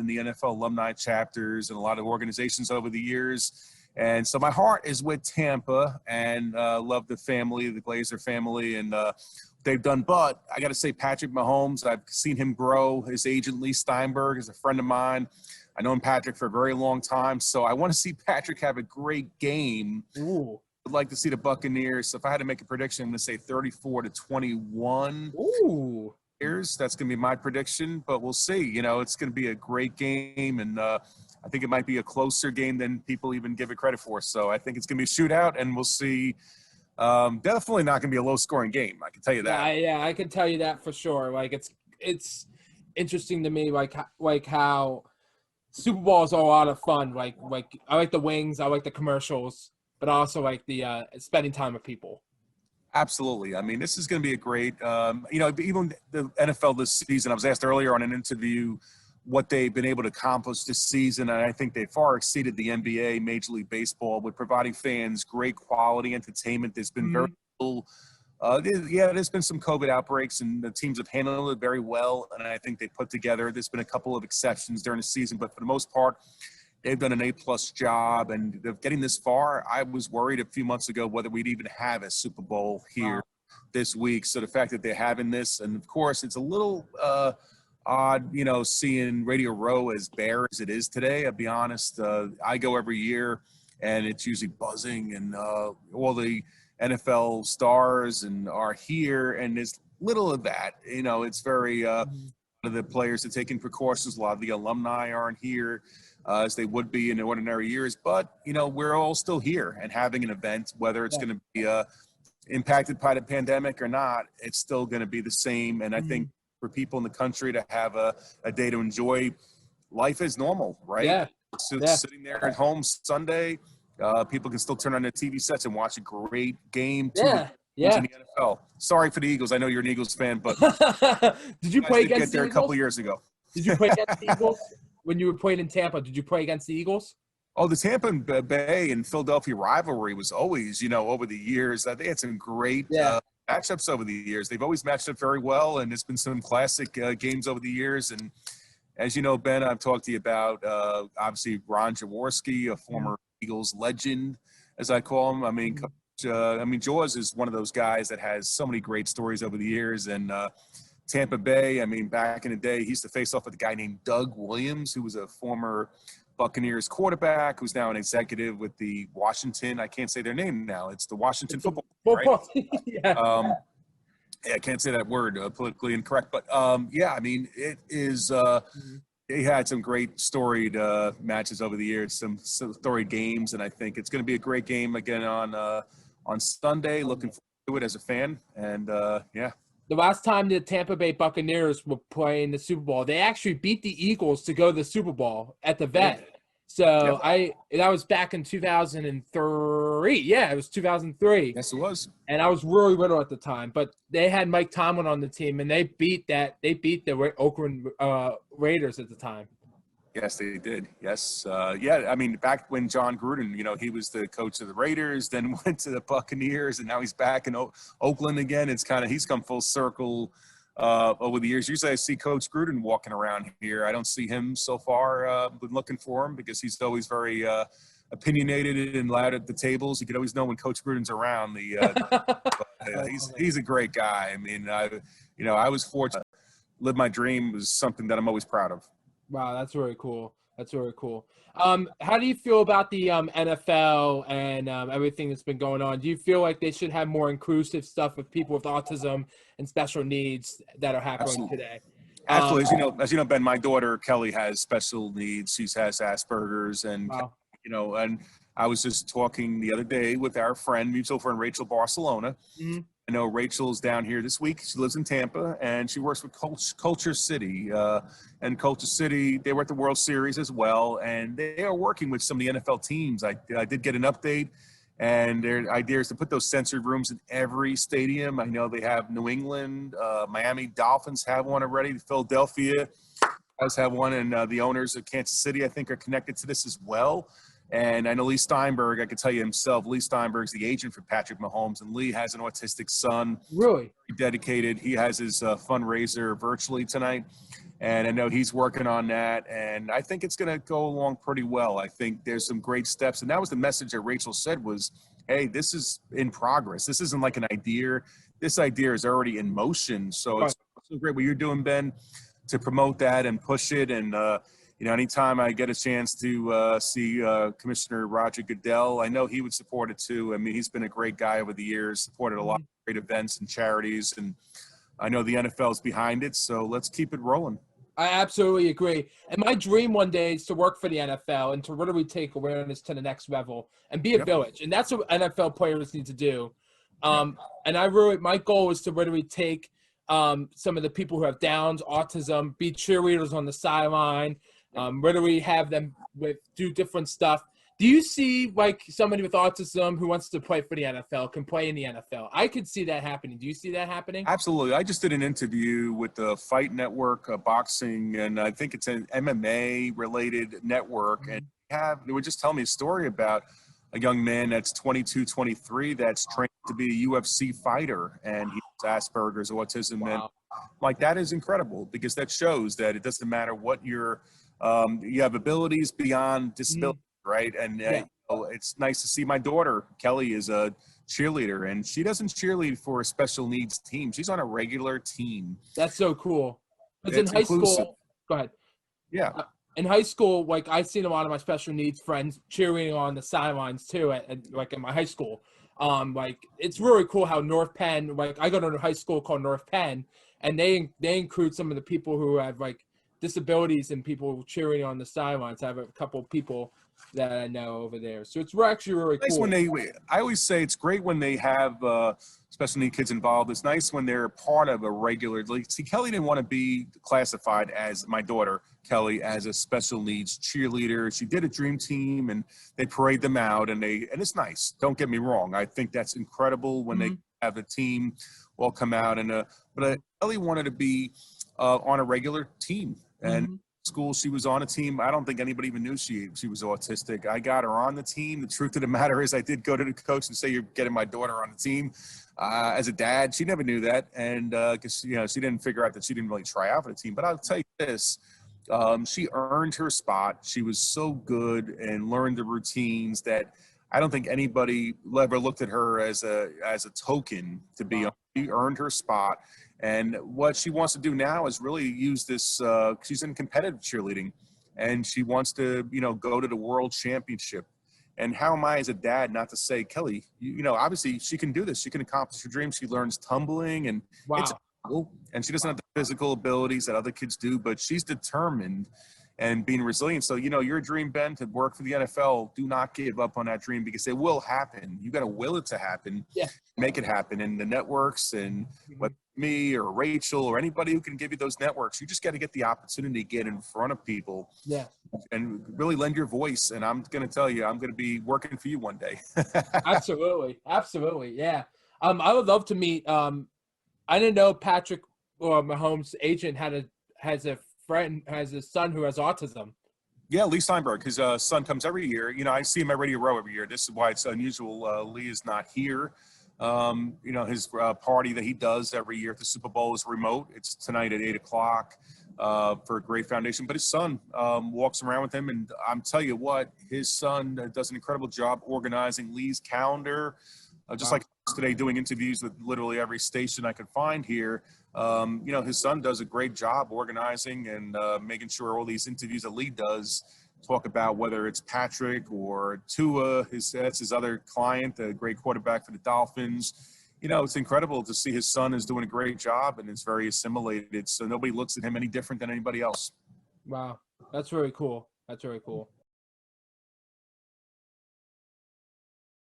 in the NFL alumni chapters and a lot of organizations over the years. And so my heart is with Tampa, and love the family, the Glazer family, and they've done. But I got to say, Patrick Mahomes, I've seen him grow. His agent, Lee Steinberg, is a friend of mine. I known Patrick for a very long time, so I want to see Patrick have a great game. Ooh. I'd like to see the Buccaneers. So if I had to make a prediction, I'm going to say 34-21. Ooh. That's going to be my prediction, but we'll see. You know, it's going to be a great game, and I think it might be a closer game than people even give it credit for. So I think it's going to be a shootout, and we'll see. Definitely not going to be a low-scoring game. I can tell you that. Yeah, I can tell you that for sure. Like it's interesting to me, like how Super Bowls are a lot of fun. Like I like the wings, I like the commercials, but I also like the spending time with people. Absolutely. I mean, this is going to be a great, even the NFL this season, I was asked earlier on an interview what they've been able to accomplish this season, and I think they far exceeded the NBA, Major League Baseball, with providing fans great quality entertainment. There's been very little there's been some COVID outbreaks, and the teams have handled it very well, and I think they put together – there's been a couple of exceptions during the season, but for the most part, they've done an A-plus job, and getting this far, I was worried a few months ago whether we'd even have a Super Bowl here this week. So the fact that they're having this, and of course, it's a little odd, seeing Radio Row as bare as it is today. I'll be honest. I go every year, and it's usually buzzing, and all the NFL stars and are here, and there's little of that. It's very a lot of the players are taking precautions. A lot of the alumni aren't here as they would be in ordinary years. But, we're all still here and having an event, whether it's going to be impacted by the pandemic or not, it's still going to be the same. And I think for people in the country to have a day to enjoy life as normal, right? Yeah. Sitting there at home Sunday, people can still turn on their TV sets and watch a great game. Yeah. In the NFL. Sorry for the Eagles. I know you're an Eagles fan, but did you play against get there the Eagles? A couple years ago? Did you play against the Eagles when you were playing in Tampa? Did you play against the Eagles? Oh, the Tampa Bay and Philadelphia rivalry was always, over the years. They had some great matchups over the years. They've always matched up very well, and there's been some classic games over the years. And as you know, Ben, I've talked to you about obviously Ron Jaworski, a former Eagles legend, as I call him. I mean, Jaws is one of those guys that has so many great stories over the years. And Tampa Bay, back in the day, he used to face off with a guy named Doug Williams, who was a former Buccaneers quarterback, who's now an executive with the Washington. I can't say their name now. It's the Washington football. Right? I can't say that word, politically incorrect. But, it is they had some great storied matches over the years, some storied games, and I think it's going to be a great game again on Sunday. Looking forward to it as a fan, and The last time the Tampa Bay Buccaneers were playing the Super Bowl, they actually beat the Eagles to go to the Super Bowl at the Vet. So that was back in 2003. Yeah, it was 2003. Yes, it was. And I was really little at the time, but they had Mike Tomlin on the team, and they beat the Oakland Raiders at the time. Yes, they did. Yes. Back when John Gruden, he was the coach of the Raiders, then went to the Buccaneers, and now he's back in Oakland again. It's he's come full circle over the years. Usually I see Coach Gruden walking around here. I don't see him so far. Been looking for him because he's always very opinionated and loud at the tables. You could always know when Coach Gruden's around. He's a great guy. I was fortunate. Live my dream was something that I'm always proud of. Wow, that's really cool. How do you feel about the NFL and everything that's been going on? Do you feel like they should have more inclusive stuff with people with autism and special needs that are happening today? Absolutely. As you know, Ben, my daughter Kelly has special needs. She has Asperger's, and and I was just talking the other day with our mutual friend Rachel Barcelona. Mm-hmm. I know Rachel's down here this week. She lives in Tampa, and she works with Culture City. And Culture City, they were at the World Series as well, and they are working with some of the NFL teams. I did get an update, and their idea is to put those sensory rooms in every stadium. I know they have New England, Miami Dolphins have one already. Philadelphia does have one, and the owners of Kansas City, I think, are connected to this as well. And I know Lee Steinberg, I can tell you himself, Lee Steinberg's the agent for Patrick Mahomes, and Lee has an autistic son. Really? Dedicated. He has his fundraiser virtually tonight. And I know he's working on that, and I think it's going to go along pretty well. I think there's some great steps, and that was the message that Rachel said was, hey, this is in progress. This isn't like an idea. This idea is already in motion. So it's so great what you're doing, Ben, to promote that and push it. And, anytime I get a chance to see Commissioner Roger Goodell, I know he would support it too. I mean, he's been a great guy over the years, supported a lot of great events and charities, and I know the NFL is behind it. So let's keep it rolling. I absolutely agree. And my dream one day is to work for the NFL and to really take awareness to the next level and be a village. And that's what NFL players need to do. And my goal is to literally take some of the people who have Downs, autism, be cheerleaders on the sideline, literally have them do different stuff. Do you see like somebody with autism who wants to play for the NFL can play in the NFL? I could see that happening. Do you see that happening? Absolutely. I just did an interview with the Fight Network boxing, and I think it's an MMA related network. And they would just tell me a story about a young man that's 22, 23 that's trained to be a UFC fighter, and he has Asperger's, autism. And like, that is incredible because that shows that it doesn't matter what you have abilities beyond disability. Right. And it's nice to see my daughter, Kelly, is a cheerleader, and she doesn't cheerlead for a special needs team. She's on a regular team. That's so cool. Because in high school, go ahead. Yeah. In high school, like I've seen a lot of my special needs friends cheering on the sidelines too, like in my high school. Like it's really cool how North Penn, like I go to a high school called North Penn, and they include some of the people who have like disabilities and people cheering on the sidelines. I have a couple of people that I know over there. So it's actually really cool. I always say it's great when they have special need kids involved. It's nice when they're part of a regular league. See, Kelly didn't want to be classified as, my daughter, Kelly, as a special needs cheerleader. She did a dream team, and they parade them out, and it's nice. Don't get me wrong. I think that's incredible when they have a team all come out. But Kelly wanted to be on a regular team. And school, she was on a team. I don't think anybody even knew she was autistic. I got her on the team. The truth of the matter is I did go to the coach and say, you're getting my daughter on the team. As a dad, she never knew that. And because she didn't figure out that she didn't really try out for the team. But I'll tell you this, she earned her spot. She was so good and learned the routines that I don't think anybody ever looked at her as a token to be on. She earned her spot. And what she wants to do now is really use this. She's in competitive cheerleading, and she wants to, go to the world championship. And how am I as a dad not to say, Kelly, obviously she can do this. She can accomplish her dreams. She learns tumbling, and it's cool. And she doesn't have the physical abilities that other kids do, but she's determined and being resilient. So, your dream, Ben, to work for the NFL, do not give up on that dream because it will happen. You got to will it to happen, make it happen. And the networks and whether me or Rachel or anybody who can give you those networks, you just got to get the opportunity to get in front of people and really lend your voice. And I'm going to tell you, I'm going to be working for you one day. Absolutely. Yeah. I would love to meet, I didn't know Patrick or Mahomes' agent has a son who has autism. Yeah, Lee Steinberg, his son comes every year. I see him at Radio Row every year. This is why it's unusual. Lee is not here. His party that he does every year at the Super Bowl is remote. It's tonight at 8:00 for a great foundation. But his son walks around with him, and I'm telling you what, his son does an incredible job organizing Lee's calendar. Just like today, doing interviews with literally every station I could find here. His son does a great job organizing and making sure all these interviews that Lee does talk about whether it's Patrick or Tua, that's his other client, the great quarterback for the Dolphins. It's incredible to see his son is doing a great job and is very assimilated. So nobody looks at him any different than anybody else. Wow. That's very cool.